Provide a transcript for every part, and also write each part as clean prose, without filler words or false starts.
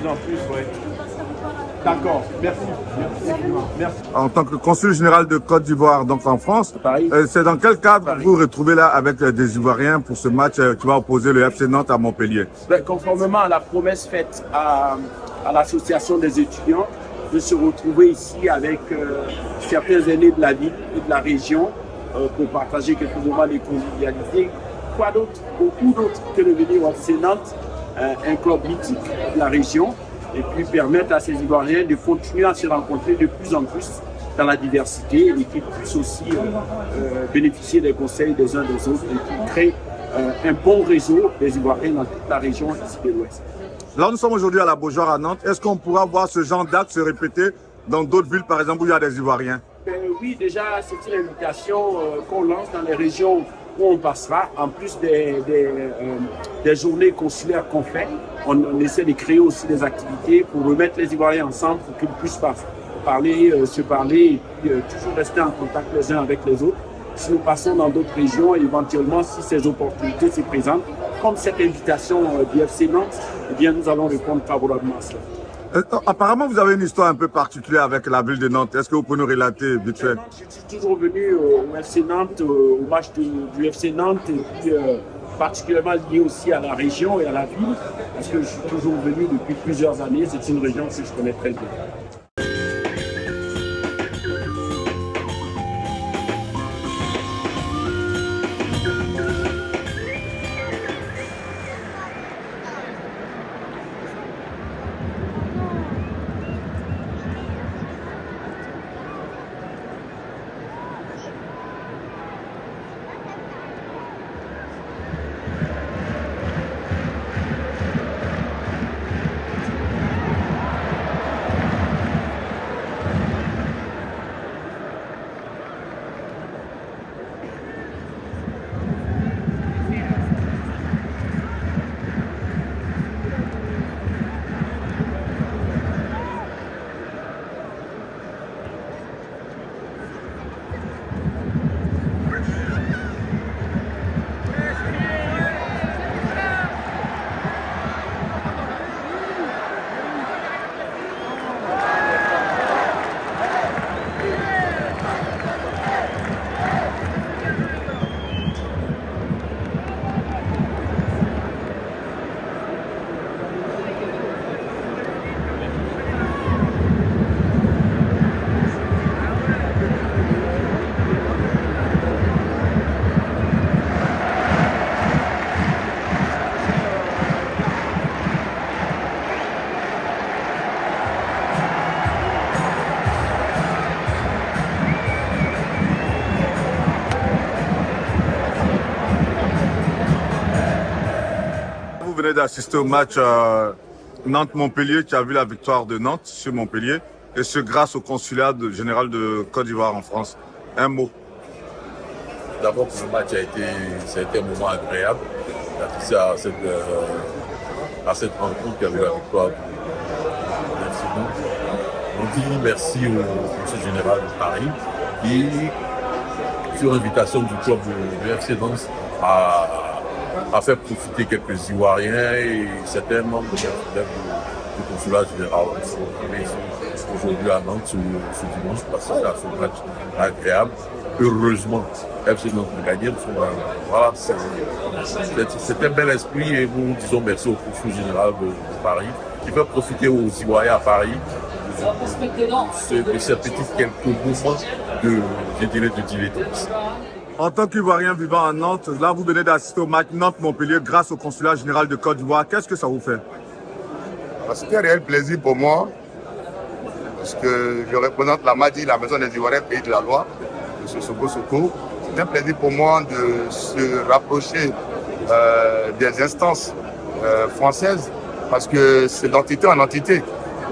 plus en plus, oui. D'accord, merci. Merci. En tant que consul général de Côte d'Ivoire, donc en France, Paris. C'est dans quel cadre Paris. vous vous retrouvez là avec des Ivoiriens pour ce match qui va opposer le FC Nantes à Montpellier? Conformément à la promesse faite à l'association des étudiants de se retrouver ici avec certains aînés de la ville et de la région pour partager quelques moments de convivialité. Quoi d'autre? Beaucoup d'autre que de venir au FC Nantes, un club mythique de la région, et puis permettre à ces Ivoiriens de continuer à se rencontrer de plus en plus dans la diversité et qu'ils puissent aussi bénéficier des conseils des uns des autres et qui créent un bon réseau des Ivoiriens dans toute la région ici de l'Ouest. Là, nous sommes aujourd'hui à la Beaujoire à Nantes. Est-ce qu'on pourra voir ce genre d'acte se répéter dans d'autres villes, par exemple, où il y a des Ivoiriens? Oui, déjà, c'est une invitation qu'on lance dans les régions où on passera, en plus des journées consulaires qu'on fait. On essaie de créer aussi des activités pour remettre les Ivoiriens ensemble pour qu'ils puissent se parler et puis toujours rester en contact les uns avec les autres. Si nous passons dans d'autres régions, éventuellement, si ces opportunités se présentent, comme cette invitation du FC Nantes, eh bien, nous allons répondre favorablement à cela. Apparemment, vous avez une histoire un peu particulière avec la ville de Nantes. Est-ce que vous pouvez nous relater vite fait? Je suis toujours venu au FC Nantes, au match du FC Nantes, et puis particulièrement lié aussi à la région et à la ville, parce que je suis toujours venu depuis plusieurs années. C'est une région que je connais très bien. Vous venez d'assister au match Nantes-Montpellier qui a vu la victoire de Nantes sur Montpellier, et ce grâce au consulat général de Côte d'Ivoire en France. Un mot. D'abord, ce match ça a été un moment agréable d'assister à cette rencontre qui a vu la victoire de FC Nantes. On dit merci au conseil général de Paris qui, sur invitation du club de FC Nantes, a fait profiter quelques Ivoiriens et certains membres du consulat général aujourd'hui à Nantes ce dimanche, parce que c'est un match agréable. Heureusement, FC Nantes a gagné. Voilà, c'est un bel esprit et nous disons merci au consul général de Paris qui fait profiter aux Ivoiriens à Paris de ces petits quelques mouvements de dilettance. En tant qu'Ivoirien vivant à Nantes, là vous venez d'assister au match Nantes-Montpellier grâce au consulat général de Côte d'Ivoire. Qu'est-ce que ça vous fait? C'est un réel plaisir pour moi, parce que je représente la MADI, la Maison des Ivoiriens, Pays de la Loi, de ce Soko. C'est un plaisir pour moi de se rapprocher des instances françaises, parce que c'est d'entité en entité.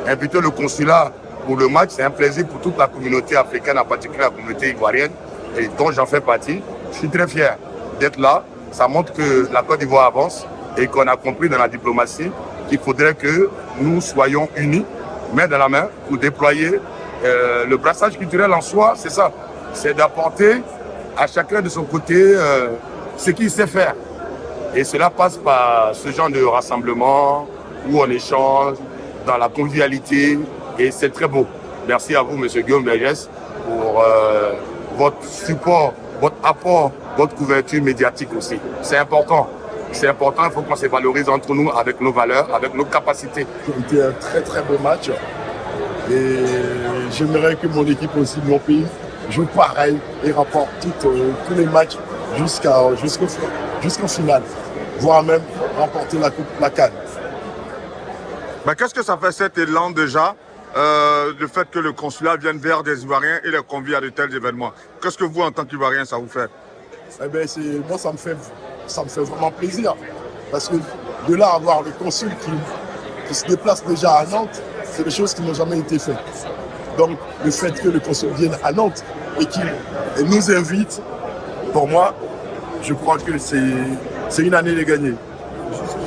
Inviter le consulat pour le match, c'est un plaisir pour toute la communauté africaine, en particulier la communauté ivoirienne, et dont j'en fais partie. Je suis très fier d'être là. Ça montre que la Côte d'Ivoire avance et qu'on a compris dans la diplomatie qu'il faudrait que nous soyons unis, main dans la main, pour déployer le brassage culturel en soi. C'est ça, c'est d'apporter à chacun de son côté ce qu'il sait faire. Et cela passe par ce genre de rassemblement où on échange, dans la convivialité et c'est très beau. Merci à vous, M. Guillaume Bergès, pour votre support, votre apport, votre couverture médiatique aussi. C'est important. C'est important, il faut qu'on se valorise entre nous avec nos valeurs, avec nos capacités. C'était un très très beau match et j'aimerais que mon équipe aussi, mon pays, joue pareil et remporte tous les matchs jusqu'au final, voire même remporter la CAN. Ben, qu'est-ce que ça fait cet élan déjà, le fait que le consulat vienne vers des Ivoiriens et les convie à de tels événements? Qu'est-ce que vous, en tant qu'Ivoirien, ça vous fait? Eh ben, moi, ça me fait vraiment plaisir. Parce que de là à avoir le consul qui se déplace déjà à Nantes, c'est des choses qui n'ont jamais été faites. Donc, le fait que le consul vienne à Nantes et qu'il nous invite, pour moi, je crois que c'est une année de gagner.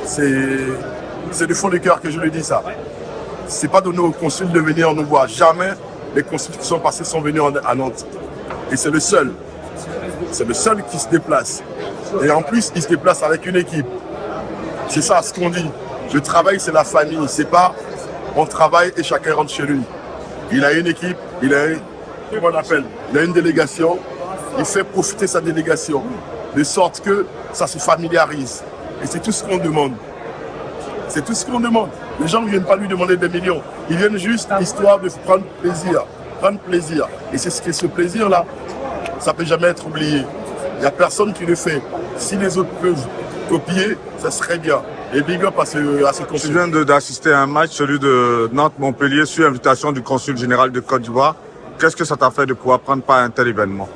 C'est du fond du cœur que je le dis ça. C'est pas donné aux consuls de venir nous voir. Jamais les consuls qui sont passés sont venus à Nantes. Et c'est le seul. C'est le seul qui se déplace. Et en plus, il se déplace avec une équipe. C'est ça ce qu'on dit. Le travail, c'est la famille. C'est pas on travaille et chacun rentre chez lui. Il a une équipe, il a une délégation. Il fait profiter sa délégation. De sorte que ça se familiarise. Et c'est tout ce qu'on demande. C'est tout ce qu'on demande. Les gens ne viennent pas lui demander des millions. Ils viennent juste histoire de prendre plaisir. Prendre plaisir. Et c'est ce plaisir-là, ça ne peut jamais être oublié. Il n'y a personne qui le fait. Si les autres peuvent copier, ça serait bien. Et big up à ce consul. Je viens d'assister à un match, celui de Nantes-Montpellier, sur invitation du consul général de Côte d'Ivoire. Qu'est-ce que ça t'a fait de pouvoir prendre part à un tel événement?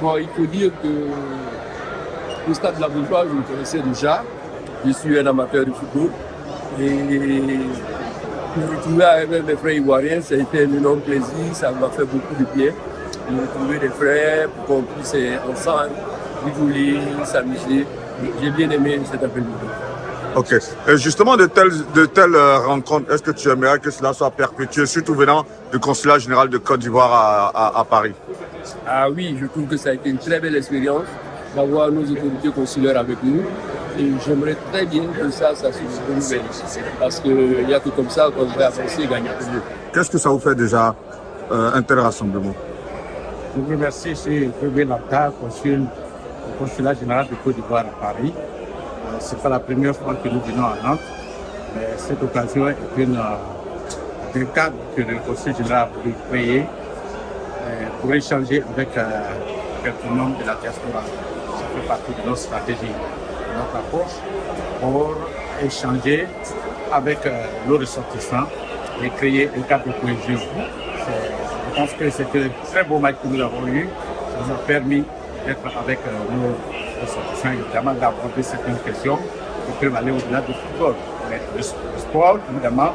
Bon, il faut dire que le stade de la Bourgeois, je le connaissais déjà. Je suis un amateur de football. Et me retrouver avec mes frères ivoiriens, ça a été un énorme plaisir. Ça m'a fait beaucoup de bien. De retrouver des frères pour qu'on puisse ensemble rigoler, s'amuser. J'ai bien aimé cet après-midi. Ok. Et justement, de telles rencontres, est-ce que tu aimerais que cela soit perpétué, surtout venant du consulat général de Côte d'Ivoire à Paris? Ah oui, je trouve que ça a été une très belle expérience d'avoir nos autorités consulaires avec nous. Et j'aimerais très bien que ça se renouvelle. Parce qu'il n'y a que comme ça qu'on va avancer et gagner plus. Qu'est-ce que ça vous fait déjà, un tel rassemblement? Je vous remercie, c'est Frédéric Lanta, consulat général de Côte d'Ivoire à Paris. Ce n'est pas la première fois que nous venons à Nantes, mais cette occasion est un cadre que le consul général a voulu créer pour échanger avec quelques membres de la diaspora. Ça fait partie de notre stratégie, de notre approche, pour échanger avec nos ressortissants et créer un cadre de cohésion. Je pense que c'était un très beau match que nous avons eu. Ça nous a permis d'être avec nos ressortissants, évidemment, d'aborder certaines questions qui peuvent aller au-delà du football. Mais le sport, évidemment,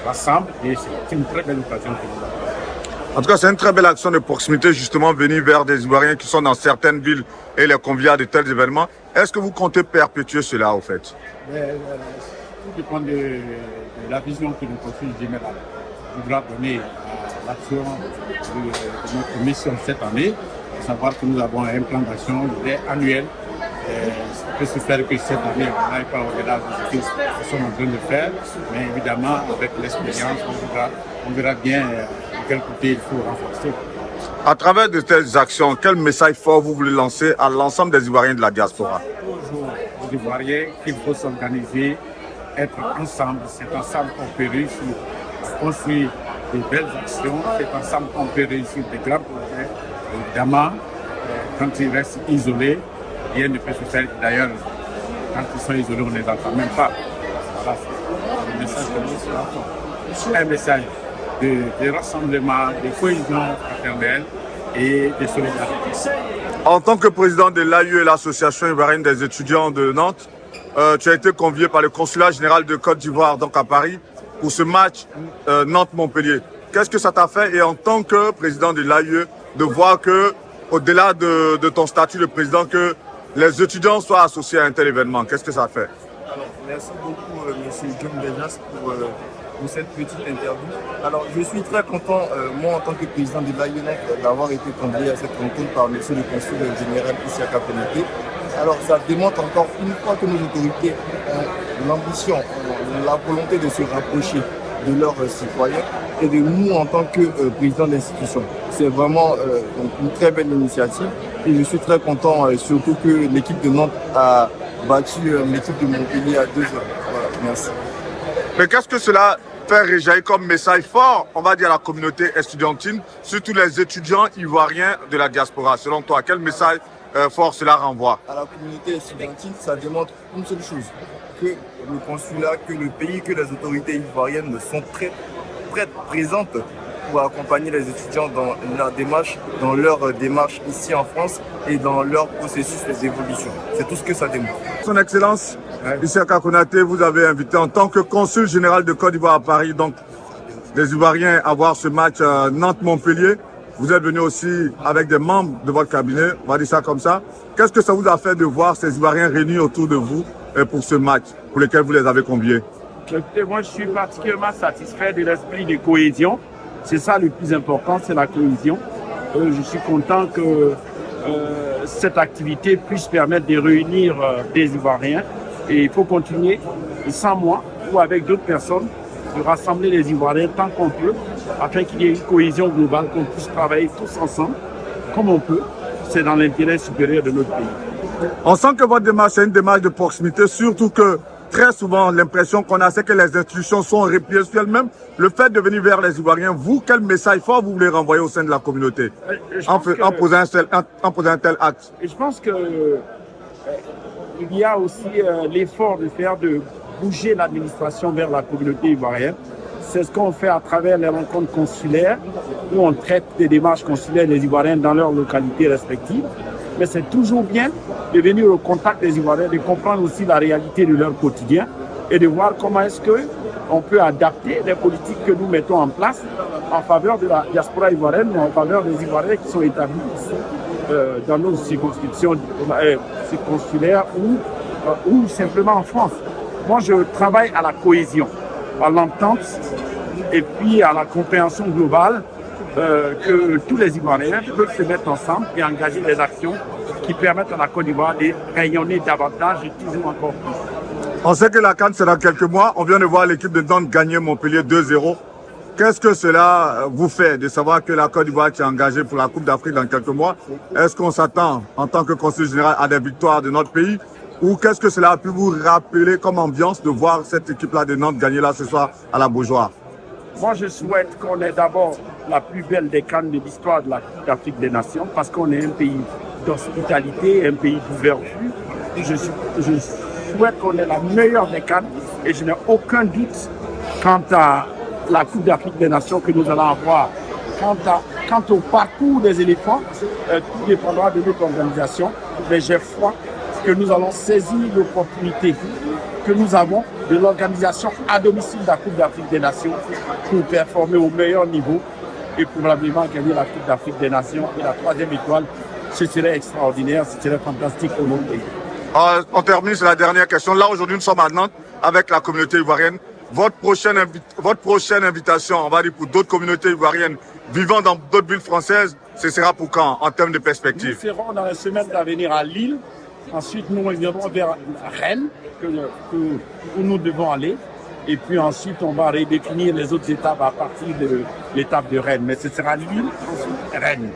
rassemble et c'est une très belle occasion que nous avons. En tout cas, c'est une très belle action de proximité, justement, venir vers des Ivoiriens qui sont dans certaines villes et les convier à de tels événements. Est-ce que vous comptez perpétuer cela, au fait? Tout dépend de la vision que le consul général voudra donner à l'action de notre mission cette année. Il faut savoir que nous avons un plan d'action annuel. Ça peut se faire que cette année, on n'aille pas au-delà de ce que nous sommes en train de faire. Mais évidemment, avec l'expérience, on verra bien de quel côté il faut renforcer. À travers de telles actions, quel message fort vous voulez lancer à l'ensemble des Ivoiriens de la diaspora? Toujours aux Ivoiriens qu'il faut s'organiser, être ensemble. C'est ensemble qu'on peut réussir à construire de belles actions. C'est ensemble qu'on peut réussir des grands projets. Évidemment, quand ils restent isolés, rien ne peut se faire. D'ailleurs, quand ils sont isolés, on ne les entend même pas. Voilà, c'est le message que nous lançons. C'est un message de rassemblement, de cohésion fraternelle et de solidarité. En tant que président de l'AIE et l'Association ivoirienne des étudiants de Nantes, tu as été convié par le consulat général de Côte d'Ivoire, donc à Paris, pour ce match Nantes-Montpellier. Qu'est-ce que ça t'a fait? Et en tant que président de l'AIE, de voir que, au-delà de ton statut de président, que les étudiants soient associés à un tel événement, qu'est-ce que ça fait? Alors, merci beaucoup, M. Guillaume Bergès, pour cette petite interview. Alors, je suis très content, moi, en tant que président de l'AIENEC, d'avoir été convié à cette rencontre par M. le consul général Issaka Pénété. Alors ça démontre encore une fois que nos autorités ont l'ambition, ont la volonté de se rapprocher de leurs citoyens et de nous en tant que président d'institution. C'est vraiment donc une très belle initiative et je suis très content surtout que l'équipe de Nantes a battu l'équipe de Montpellier à 2-1. Voilà, merci. Mais qu'est-ce que cela fait réjaillir comme message fort, on va dire, à la communauté estudiantine, surtout les étudiants ivoiriens de la diaspora? Selon toi, quel message fort cela renvoie? À la communauté estudiantine, ça démontre une seule chose, que le consulat, que le pays, que les autorités ivoiriennes sont très présentes pour accompagner les étudiants dans leur démarche ici en France et dans leur processus d'évolution. C'est tout ce que ça démontre. Son Excellence, Isaka Konaté, vous avez invité en tant que consul général de Côte d'Ivoire à Paris, donc les Ivoiriens à voir ce match Nantes-Montpellier. Vous êtes venu aussi avec des membres de votre cabinet, on va dire ça comme ça. Qu'est-ce que ça vous a fait de voir ces Ivoiriens réunis autour de vous pour ce match, pour lequel vous les avez conviés? Écoutez, moi, je suis particulièrement satisfait de l'esprit de cohésion. C'est ça le plus important, c'est la cohésion. Je suis content que cette activité puisse permettre de réunir des Ivoiriens. Et il faut continuer, sans moi ou avec d'autres personnes, de rassembler les Ivoiriens tant qu'on peut, afin qu'il y ait une cohésion globale, qu'on puisse travailler tous ensemble, comme on peut. C'est dans l'intérêt supérieur de notre pays. On sent que votre démarche est une démarche de proximité, surtout que très souvent, l'impression qu'on a, c'est que les institutions sont repliées sur elles-mêmes. Le fait de venir vers les Ivoiriens, vous, quel message fort vous voulez renvoyer au sein de la communauté en posant un tel acte? Et je pense que il y a aussi l'effort de bouger l'administration vers la communauté ivoirienne. C'est ce qu'on fait à travers les rencontres consulaires, où on traite des démarches consulaires des Ivoiriens dans leurs localités respectives. Mais c'est toujours bien de venir au contact des Ivoiriens, de comprendre aussi la réalité de leur quotidien et de voir comment est-ce qu'on peut adapter les politiques que nous mettons en place en faveur de la diaspora ivoirienne, mais en faveur des Ivoiriens qui sont établis ici dans nos circonscriptions consulaires ou simplement en France. Moi, je travaille à la cohésion, à l'entente et puis à la compréhension globale que tous les Ivoiriens peuvent se mettre ensemble et engager des actions qui permettent à la Côte d'Ivoire de rayonner davantage et toujours encore plus. On sait que la CAN c'est dans quelques mois. On vient de voir l'équipe de Nantes gagner Montpellier 2-0. Qu'est-ce que cela vous fait de savoir que la Côte d'Ivoire est engagée pour la Coupe d'Afrique dans quelques mois? Est-ce qu'on s'attend en tant que consul général à des victoires de notre pays? Ou qu'est-ce que cela a pu vous rappeler comme ambiance de voir cette équipe-là de Nantes gagner là ce soir à la Beaujoire? Moi, je souhaite qu'on ait d'abord la plus belle des CAN de l'histoire de la Coupe d'Afrique des Nations, parce qu'on est un pays d'hospitalité, un pays d'ouverture. Je souhaite qu'on ait la meilleure des CAN et je n'ai aucun doute quant à la Coupe d'Afrique des Nations que nous allons avoir. Quant au parcours des éléphants, tout dépendra de notre organisation, mais j'ai foi que nous allons saisir l'opportunité que nous avons de l'organisation à domicile de la Coupe d'Afrique des Nations pour performer au meilleur niveau et probablement gagner la Coupe d'Afrique des Nations. Et la troisième étoile, ce serait extraordinaire, ce serait fantastique pour notre pays. On termine sur la dernière question. Là, aujourd'hui, nous sommes à Nantes avec la communauté ivoirienne. Votre prochaine invitation, on va dire pour d'autres communautés ivoiriennes vivant dans d'autres villes françaises, ce sera pour quand, en termes de perspective? Nous serons dans les semaines à venir à Lille. Ensuite, nous reviendrons vers Rennes, où nous devons aller. Et puis ensuite, on va redéfinir les autres étapes à partir de l'étape de Rennes. Mais ce sera Lille, ensuite Rennes.